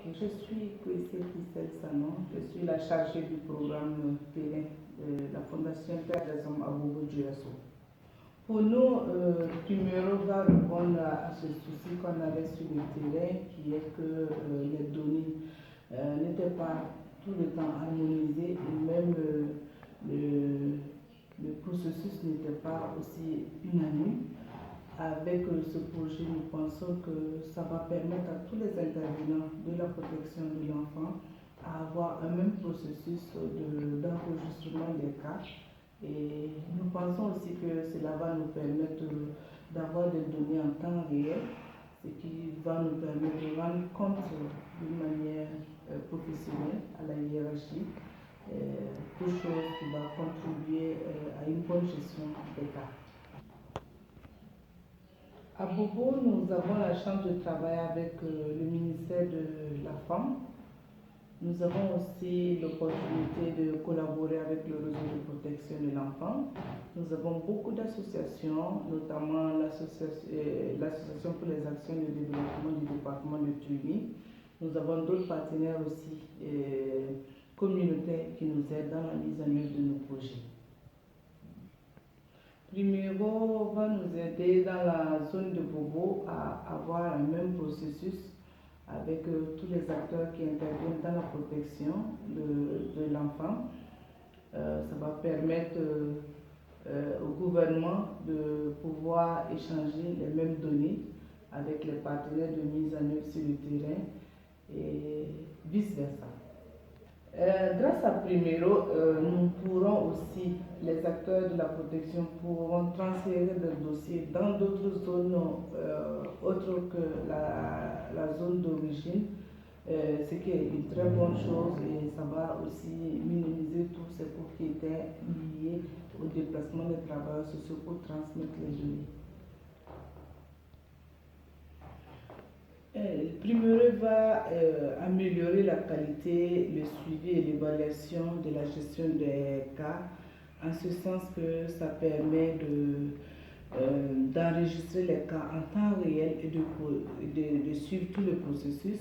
Je suis Kwesi Sanon, je suis la chargée du programme terrain de la Fondation Terre des Hommes à Bobo-Dioulasso. Pour nous, Primero va répondre à ce souci qu'on avait sur le terrain, qui est que les données n'étaient pas tout le temps harmonisées et même le processus n'était pas aussi unanime. Avec ce projet, nous pensons que ça va permettre à tous les intervenants de la protection de l'enfant à avoir un même processus d'enregistrement des cas. Et nous pensons aussi que cela va nous permettre d'avoir des données en temps réel, ce qui va nous permettre de rendre compte d'une manière professionnelle à la hiérarchie, toute chose qui va contribuer à une bonne gestion des cas. À Bobo, nous avons la chance de travailler avec le ministère de la Femme. Nous avons aussi l'opportunité de collaborer avec le réseau de protection de l'enfant. Nous avons beaucoup d'associations, notamment l'association pour les actions de développement du département de Tunis. Nous avons d'autres partenaires aussi communautaires qui nous aident dans la mise en œuvre de nos projets. Primero va nous aider dans la zone de Bobo à avoir un même processus avec tous les acteurs qui interviennent dans la protection de l'enfant. Ça va permettre au gouvernement de pouvoir échanger les mêmes données avec les partenaires de mise en œuvre sur le terrain et vice-versa. Grâce à Primero, nous pourrons aussi, les acteurs de la protection pourront transférer des dossiers dans d'autres zones autres que la zone d'origine, ce qui est une très bonne chose et ça va aussi minimiser tous ces coûts qui étaient liés au déplacement des travailleurs sociaux pour transmettre les données. Primero va améliorer la qualité, le suivi et l'évaluation de la gestion des cas, en ce sens que ça permet d'enregistrer les cas en temps réel et de suivre tout le processus.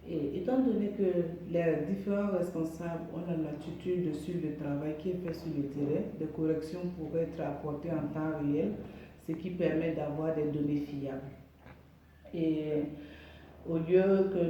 Et étant donné que les différents responsables ont la latitude de suivre le travail qui est fait sur le terrain, des corrections pourraient être apportées en temps réel, ce qui permet d'avoir des données fiables. Et au lieu que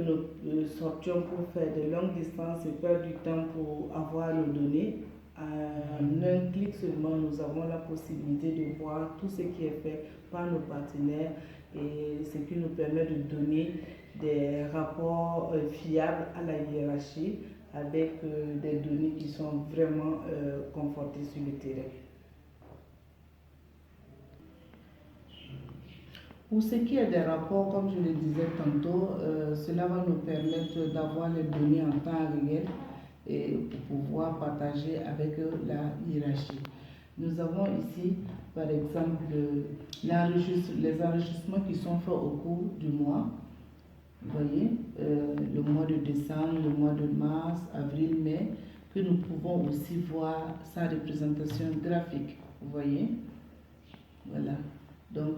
nous sortions pour faire de longues distances et perdre du temps pour avoir nos données, en un clic seulement, nous avons la possibilité de voir tout ce qui est fait par nos partenaires et ce qui nous permet de donner des rapports fiables à la hiérarchie avec des données qui sont vraiment confortées sur le terrain. Pour ce qui est des rapports, comme je le disais tantôt, cela va nous permettre d'avoir les données en temps réel et pour pouvoir partager avec la hiérarchie. Nous avons ici, par exemple, les enregistrements qui sont faits au cours du mois. Vous voyez, le mois de décembre, le mois de mars, avril, mai, que nous pouvons aussi voir sa représentation graphique. Vous voyez, voilà. Donc,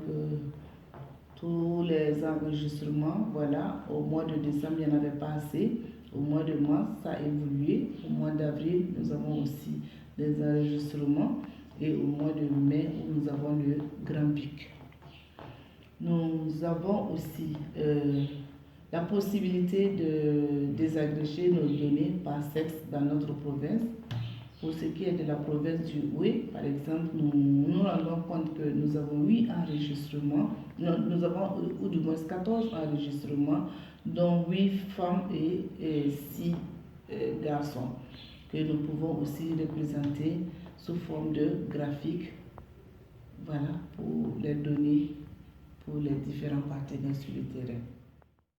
tous les enregistrements, voilà, au mois de décembre, il n'y en avait pas assez. Au mois de mars, ça a évolué. Au mois d'avril, nous avons aussi des enregistrements. Et au mois de mai, nous avons le grand pic. Nous avons aussi la possibilité de désagréger nos données par sexe dans notre province. Pour ce qui est de la province du Oué, par exemple, nous nous rendons compte que nous avons 8 enregistrements, nous avons ou du moins 14 enregistrements, dont 8 femmes et 6 garçons, que nous pouvons aussi représenter sous forme de graphique, voilà, pour les données pour les différents partenaires sur le terrain.